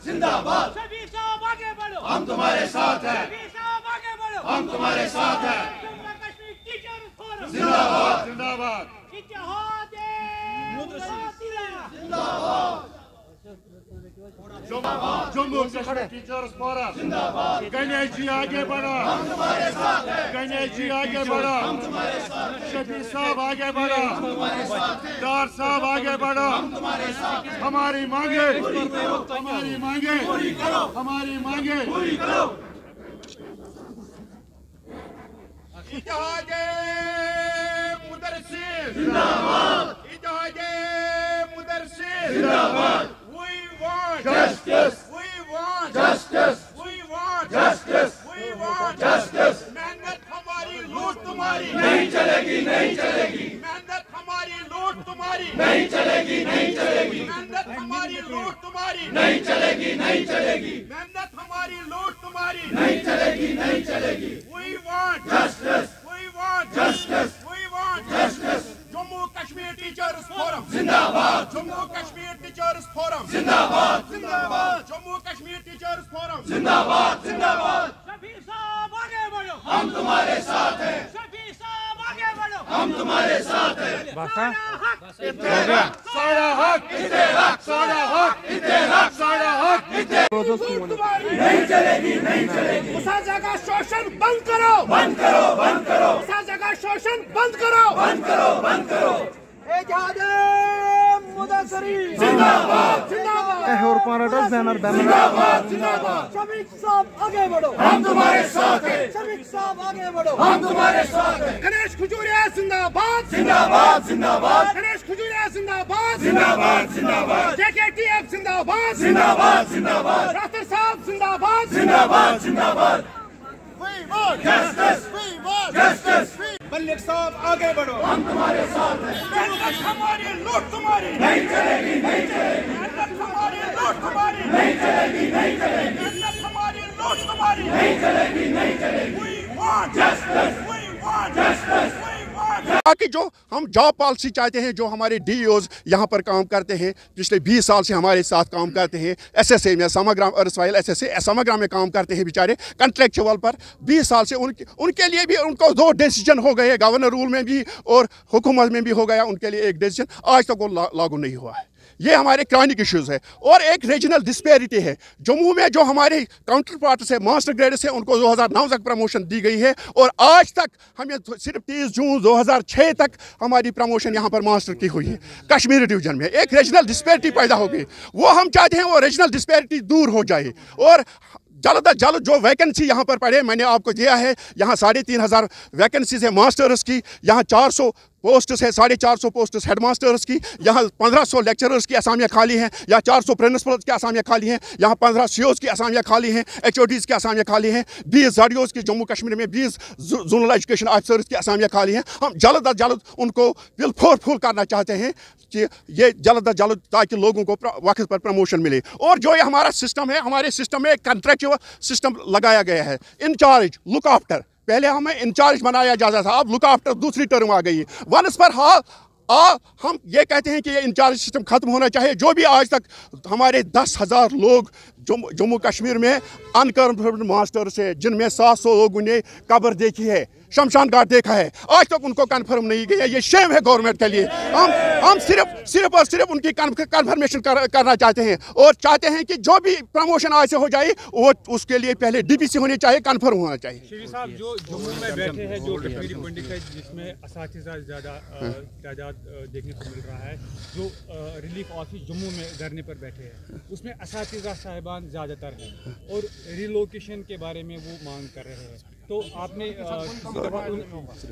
जिंदाबाद। शफी साहब आगे बढ़ो, हम तुम्हारे साथ हैं। शफी साहब आगे बढ़ो, हम तुम्हारे साथ हैं। जम्मू कश्मीर टीचर्स फोरम जिंदाबाद जिंदाबाद। इत्तेहाद जिंदाबाद। जम्मू कश्मीर टीचर्स फोरम जिंदाबाद। गणेश जी आगे बढ़ो, हम तुम्हारे साथ हैं। गणेश जी आगे बढ़ो, हम तुम्हारे साथ हैं। शफी साहब आगे बढ़ो, हम तुम्हारे साथ हैं। डार साहब आगे बढ़ो, हम तुम्हारे साथ हैं। हमारी मांगे पूरी करो, हमारी मांगे पूरी करो, हमारी मांगे पूरी करो। इत्तेहाद मुदर्रिसीन जिंदाबाद। इत्तेहाद मुदर्रिसीन जिंदाबाद। Justice. We want justice. We want justice. We want justice. मेहनत हमारी लूट तुम्हारी नहीं चलेगी, नहीं चलेगी। मेहनत हमारी लूट तुम्हारी नहीं चलेगी, नहीं चलेगी। मेहनत हमारी लूट तुम्हारी नहीं चलेगी, नहीं चलेगी। मेहनत हमारी लूट तुम्हारी नहीं चलेगी, नहीं चलेगी। We want justice. We want justice. We want justice. Jammu Kashmir teachers forum जिंदाबाद। जम्मू कश्मीर टीचर्स फोरम जिंदाबाद जिंदाबाद। जम्मू कश्मीर टीचर्स फोरम जिंदाबाद जिंदाबाद। शफी साहब आगे बढ़ो, हम तुम्हारे साथ हैं। शफी साहब आगे बढ़ो, हम तुम्हारे साथ हैं। सारा हक इत्तेहाद, सारा हक इत्तेहाद, सारा हक इत्तेहाद, सारा हक इत्तेहाद। नहीं चलेगी, नहीं चलेगी। उस जगह शोषण बंद करो, बंद करो, बंद करो। उस जगह शोषण बंद करो, बंद करो, बंद करो। इत्तेहाद मुदर्रिसीन जिंदाबाद जिंदाबाद। जिंदाबाद जिंदाबाद। शफी साहब आगे बढ़ो, हम तुम्हारे साथ हैं। शफी साहब आगे बढ़ो, हम तुम्हारे साथ हैं। गणेश खजूरिया जिंदाबाद जिंदाबाद जिंदाबाद। गणेश खजूरिया जिंदाबाद जिंदाबाद जिंदाबाद। JKTF जिंदाबाद जिंदाबाद जिंदाबाद। रास्टर साहब जिंदाबाद जिंदाबाद जिंदाबाद। We want Justice. We want Justice. Malik साहब आगे बढ़ो, हम तुम्हारे साथ हैं। मेहनत हमारी लूट तुम्हारी नहीं चलेगी, नहीं चलेगी। मेहनत हमारी लूट तुम्हारी नहीं चलेगी, नहीं चलेगी। मेहनत हमारी लूट तुम्हारी नहीं चलेगी, नहीं चलेगी। We want Justice. We want Justice. We want कि जो हम जॉब पॉलिसी चाहते हैं, जो हमारे DEOs यहाँ पर काम करते हैं, पिछले 20 साल से हमारे साथ काम करते हैं, SSA में समग्राम अर्सवाइल SSA समग्राम में काम करते हैं बेचारे कॉन्ट्रैक्चुअल पर 20 साल से। उनके लिए भी उनको 2 डिसीजन हो गए, गवर्नर रूल में भी और हुकूमत में भी हो गया उनके लिए एक डिसीजन, आज तक वो लागू नहीं हुआ है। ये हमारे क्रॉनिक इश्यूज़ है। और एक रीजनल डिस्पैरिटी है। जम्मू में जो हमारे काउंटर पार्ट्स है, मास्टर ग्रेड्स है, उनको 2009 तक प्रमोशन दी गई है और आज तक हमें सिर्फ 30 जून 2006 तक हमारी प्रमोशन यहाँ पर मास्टर की हुई है। कश्मीर डिवीजन में एक रीजनल डिस्पैरिटी पैदा हो गई, वो हम चाहते हैं वो रीजनल डिस्पैरिटी दूर हो जाए। और जल्द अज जल्द जो वैकेंसी यहाँ पर पड़े, मैंने आपको दिया है, यहाँ 3500 वैकेंसीज है मास्टर्स की, यहाँ 400 पोस्ट्स है, 450 पोस्ट्स हेड मास्टर्स की, यहाँ 1500 लेक्चरर्स की असामियाँ खाली हैं, या 400 प्रिंसिपल्स की असामियाँ खाली हैं, यहाँ 15 COs की असामियाँ खाली हैं, HODs की असामियाँ खाली हैं, 20 ZDOs की जम्मू कश्मीर में 20 जोनल एजुकेशन ऑफिसर्स की असामियाँ खाली हैं। हम जल्द अज जल्द उनको फुल करना चाहते हैं कि ये जल्द अज जल्द, ताकि लोगों को वक्त पर प्रमोशन मिले। और जो ये हमारा सिस्टम है, हमारे सिस्टम में एक कॉन्ट्रैक्चुअल सिस्टम लगाया गया है। इंचार्ज, लुक आफ्टर, पहले हमें इंचार्ज बनाया जाता था, अब लुक आफ्टर दूसरी टर्म आ गई है। वंस पर हम ये कहते हैं कि ये इंचार्ज सिस्टम खत्म होना चाहिए। जो भी आज तक हमारे 10,000 लोग जम्मू कश्मीर में अनकन्फर्म्ड मास्टर्स है, जिनमें 700 लोगों ने कब्र देखी है, शमशान घाट देखा है, आज तक उनको कन्फर्म नहीं किया। ये शेम है गवर्नमेंट के लिए। हम सिर्फ और सिर्फ उनकी कन्फर्मेशन करना चाहते हैं और चाहते हैं कि जो भी प्रमोशन आज से हो जाए वो उसके लिए पहले DPC होनी चाहिए, कन्फर्म होना चाहिए। शफी साहब, जो जम्मू में बैठे हैं, जो कश्मीरी पंडित है, जिसमें असातिज़ा ज़्यादा तादाद देखने को मिल रहा है, जो रिलीफ ऑफिस जम्मू में धरने पर बैठे हैं, उसमें असातिज़ा साहिबान ज़्यादातर हैं और रिलोकेशन के बारे में वो मांग कर रहे हैं। तो आपने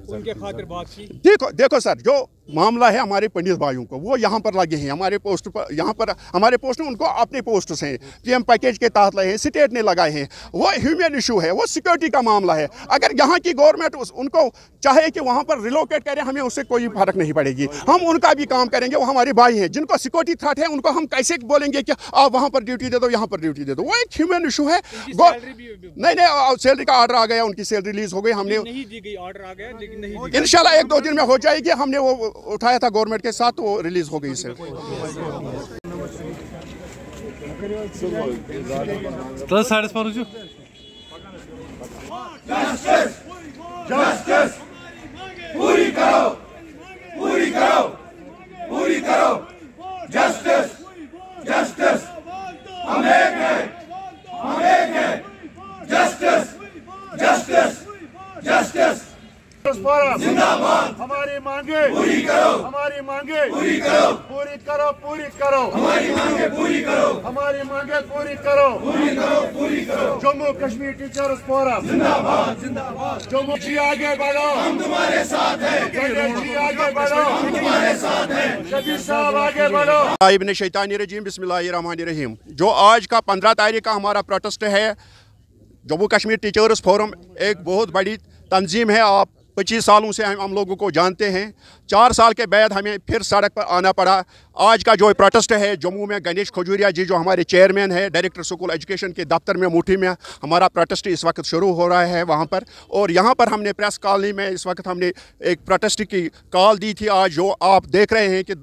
उनके खातिर बात की? देखो सर, जो मामला है हमारे पंडित भाइयों को, वो यहाँ पर लगे हैं, हमारे पोस्ट पर, यहाँ पर हमारे पोस्ट में उनको अपने पोस्ट हैं, PM पैकेज के तहत लगे हैं, स्टेट ने लगाए हैं। वो ह्यूमन इशू है, वो सिक्योरिटी का मामला है। अगर यहाँ की गवर्नमेंट उनको चाहे कि वहाँ पर रिलोकेट करें, हमें उससे कोई फर्क नहीं पड़ेगी, हम उनका भी काम करेंगे। वो हमारे भाई हैं, जिनको सिक्योरिटी थ्रेट है, उनको हम कैसे बोलेंगे कि आप वहाँ पर ड्यूटी दे दो, यहाँ पर ड्यूटी दे दो? वो एक ह्यूमन इशू है। नहीं, सैलरी का ऑर्डर आ गया उनकी से रिलीज हो गई। हमने नहीं दी गई, ऑर्डर आ गया लेकिन नहीं दी इंशाल्लाह 1-2 दिन में हो जाएगी। हमने वो उठाया था गवर्नमेंट के साथ, वो रिलीज हो गई से। पूरी करो, पूरी करो, पूरी करो। जस्टिस, जस्टिस, हम एक हैं, हम एक हैं। जस्टिस, जस्टिस, जस्टिस जिंदाबाद। हमारी मांगे पूरी करो, हमारी मांगे पूरी करो, पूरी करो, पूरी करो। हमारी मांगे पूरी करो, हमारी मांगे पूरी करो, पूरी करो, पूरी करो। जम्मू कश्मीर टीचर्स फोरम जिंदाबाद, जिंदाबाद। जम्मू जी आगे बढ़ो, हम तुम्हारे साथ हैं। जी आगे बढ़ो, हम तुम्हारे साथ हैं। शबीर साहब आगे बढ़ो। इब्न शैतानी रजीम, बिस्मिल्लाहिर्रहमानिर्रहीम। जो आज का 15 तारीख का हमारा प्रोटेस्ट है, जम्मू कश्मीर टीचर्स फोरम एक बहुत बड़ी तंजीम है। आप 25 सालों से हम लोगों को जानते हैं। 4 साल के बाद हमें फिर सड़क पर आना पड़ा। आज का जो प्रोटेस्ट है जम्मू में, गणेश खजूरिया जी जो हमारे चेयरमैन है डायरेक्टर स्कूल एजुकेशन के दफ्तर में मुठी में हमारा प्रोटेस्ट इस वक्त शुरू हो रहा है वहाँ पर। और यहाँ पर हमने प्रेस कॉलोनी में इस वक्त हमने एक प्रोटेस्ट की कॉल दी थी आज, जो आप देख रहे हैं कि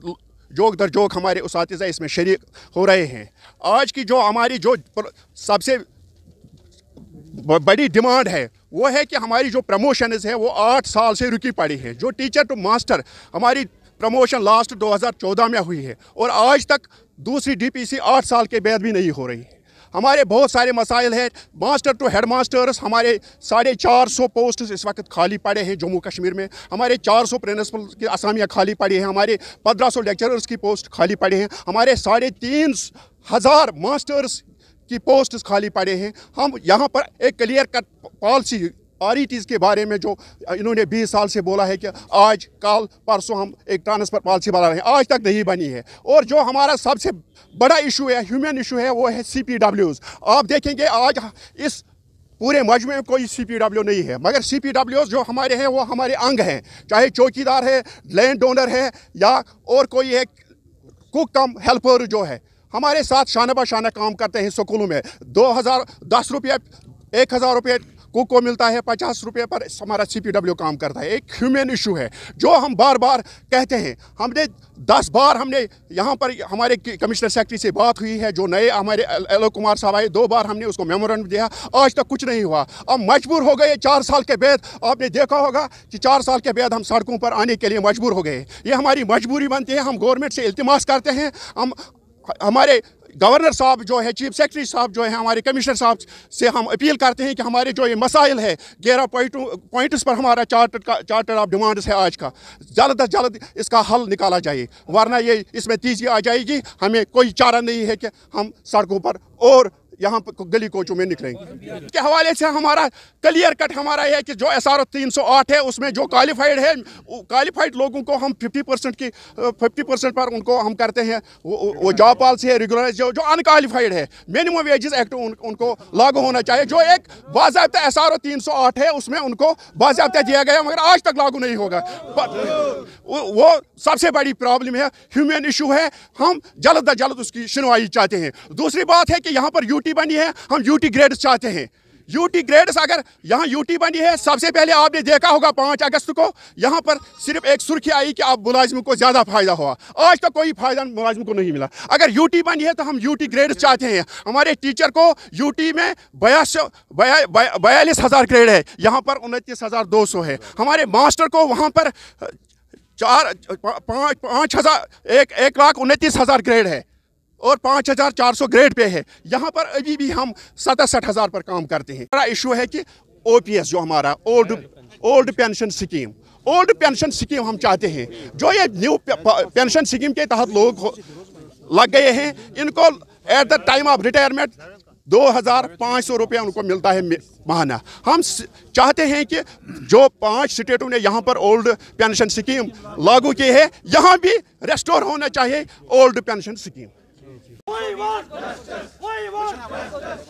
जोक दर जोक हमारे उसातिज़ा इसमें शरीक हो रहे हैं। आज की जो हमारी जो सबसे बड़ी डिमांड है वो है कि हमारी जो प्रमोशंस है वो 8 साल से रुकी पड़ी है। जो टीचर टू मास्टर हमारी प्रमोशन लास्ट 2014 में हुई है और आज तक दूसरी DPC 8 साल के बाद भी नहीं हो रही है। हमारे बहुत सारे मसाइल हैं। मास्टर टू हेड मास्टर्स हमारे 450 पोस्ट इस वक्त खाली पड़े हैं जम्मू कश्मीर में। हमारे 400 प्रिंसिपल की असामियाँ खाली पड़ी हैं। हमारे 1500 लेक्चरर्स की पोस्ट खाली पड़े हैं। हमारे 3,500 मास्टर्स की पोस्ट्स खाली पड़े हैं। हम यहाँ पर एक क्लियर कट पॉलिसी RETs के बारे में जो इन्होंने 20 साल से बोला है कि आज कल परसों हम एक ट्रांसफ़र पॉलिसी बना रहे हैं, आज तक नहीं बनी है। और जो हमारा सबसे बड़ा इशू है, ह्यूमन इशू है, वो है CPWs। आप देखेंगे आज इस पूरे मजमे में कोई CPW नहीं है, मगर CPWs जो हमारे हैं वो हमारे अंग हैं। चाहे चौकीदार है, लैंड डोनर है या और कोई एक कुक कम हेल्पर जो है, हमारे साथ शाना बशाना काम करते हैं स्कूलों में। 10 रुपये 1000 रुपये कुक को मिलता है, 50 रुपये पर हमारा CPW काम करता है। एक ह्यूमन इशू है जो हम बार बार कहते हैं। हमने 10 बार हमने यहाँ पर हमारे कमिश्नर सेक्रेटरी से बात हुई है, जो नए हमारे LO कुमार साहब आए, 2 बार हमने उसको मेमोरेंडम दिया, आज तक कुछ नहीं हुआ। अब मजबूर हो गए 4 साल के बाद। आपने देखा होगा कि 4 साल के बाद हम सड़कों पर आने के लिए मजबूर हो गए। ये हमारी मजबूरी बनती है। हम गवर्नमेंट से इल्तिमास करते हैं। हम हमारे गवर्नर साहब जो है, चीफ सेक्रेटरी साहब जो है, हमारे कमिश्नर साहब से हम अपील करते हैं कि हमारे जो ये मसाइल है 11 पॉइंट्स पर हमारा चार्टर ऑफ डिमांड्स है आज का, जल्द अज जल्द इसका हल निकाला जाए, वरना ये इसमें तेज़ी आ जाएगी। हमें कोई चारा नहीं है कि हम सड़कों पर और यहाँ पर गली कोचों में निकलेंगे। के हवाले से हमारा क्लियर कट हमारा है कि जो SRO 308 है उसमें जो क्वालिफाइड है, क्वालिफाइड लोगों को हम 50% पर उनको हम करते हैं वो जॉब पॉलिसी है रेगुलराइज। जो अनक्वालिफाइड है मिनिमम वेजेस एक्ट उनको लागू होना चाहिए। जो एक बाज़ाब्ता SRO 308 है उसमें उनको बाज़ाब्ता दिया गया मगर आज तक लागू नहीं होगा। वो सबसे बड़ी प्रॉब्लम है, ह्यूमन इशू है। हम जल्द अज जल्द उसकी सुनवाई चाहते हैं। दूसरी बात है कि यहाँ पर UT बनी है, हम UT ग्रेड्स चाहते हैं। UT ग्रेड्स अगर यहाँ UT बनी है, सबसे पहले आपने देखा होगा 5 अगस्त को यहाँ पर सिर्फ एक सुर्खी आई कि अब मुलाजिम को ज़्यादा फ़ायदा हुआ। आज तक कोई फ़ायदा मुलाजिम को नहीं मिला। अगर UT बनी है तो हम UT ग्रेड्स चाहते हैं। हमारे टीचर को UT में 42,000 ग्रेड है, यहाँ पर 29,200 है। हमारे मास्टर को वहाँ पर 1,29,000 ग्रेड है और 5,400 ग्रेड पे है। यहाँ पर अभी भी हम 67,000 पर काम करते हैं। हमारा इशू है कि OPS जो हमारा ओल्ड पेंशन स्कीम हम चाहते हैं। जो ये न्यू पेंशन स्कीम के तहत लोग लग गए हैं, इनको at the time of retirement 2,500 रुपये उनको मिलता है माहाना। हम चाहते हैं कि जो 5 स्टेटों ने यहाँ पर ओल्ड पेंशन स्कीम लागू की है, यहाँ भी रेस्टोर होना चाहिए old pension scheme. We want justice. We want justice.